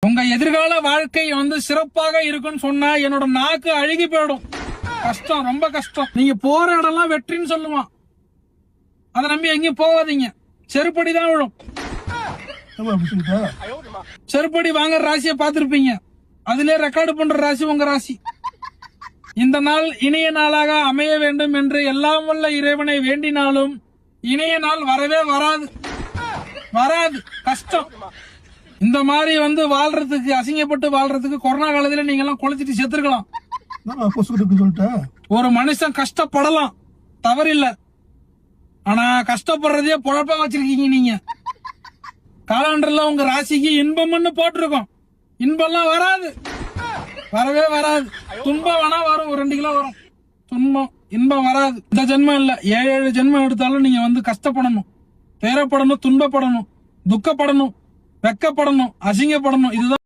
உங்க எதிர்கால வாழ்க்கை சிறப்பாக இருக்குன்னு சொன்னா என்னோட நாக்கு அழுகி போயிடும். கஷ்டம், ரொம்ப கஷ்டம். நீங்க போற இடம்லாம் வெற்றின்னு சொல்லுவான். அதை நம்பி எங்கேயும் போகாதீங்க. செருப்படி தான் விழும். செருப்படி வாங்குற ராசியை பார்த்திருப்பீங்க. அதிலே ரெக்கார்டு பண்ற ராசி உங்க ராசி. இந்த நாள் இனிய நாளாக அமைய வேண்டும் என்று எல்லாம் வல்ல இறைவனை வேண்டினாலும் இனிய நாள் வரவே வராது. கஷ்டம். இந்த மாதிரி வாழ்றதுக்கு, அசிங்கப்பட்டு வாழ்றதுக்கு கொரோனா காலத்துல நீங்க எல்லாம் கொளுத்திட்டு செத்துருக்கலாம். ஒரு மனுஷன் கஷ்டப்படலாம், தவறில்லை. ஆனா கஷ்டப்படுறதே பொழப்பா வச்சிருக்கீங்க நீங்க. காலண்டர்ல உங்க ராசிக்கு இன்பம்னு போட்டிருக்கோம். இன்பம்லாம் வரவே வராது. துன்பம் வேணா வரும், ஒரு 2 கிலோ வரும். துன்பம், இன்பம் வராது. இந்த ஜென்மம் இல்ல, 7 ஜென்மம் எடுத்தாலும் நீங்க கஷ்டப்படணும், துயரப்படணும், துன்பப்படணும், துக்கப்படணும், வெக்கப்படணும், அசிங்கப்படணும். இதுதான்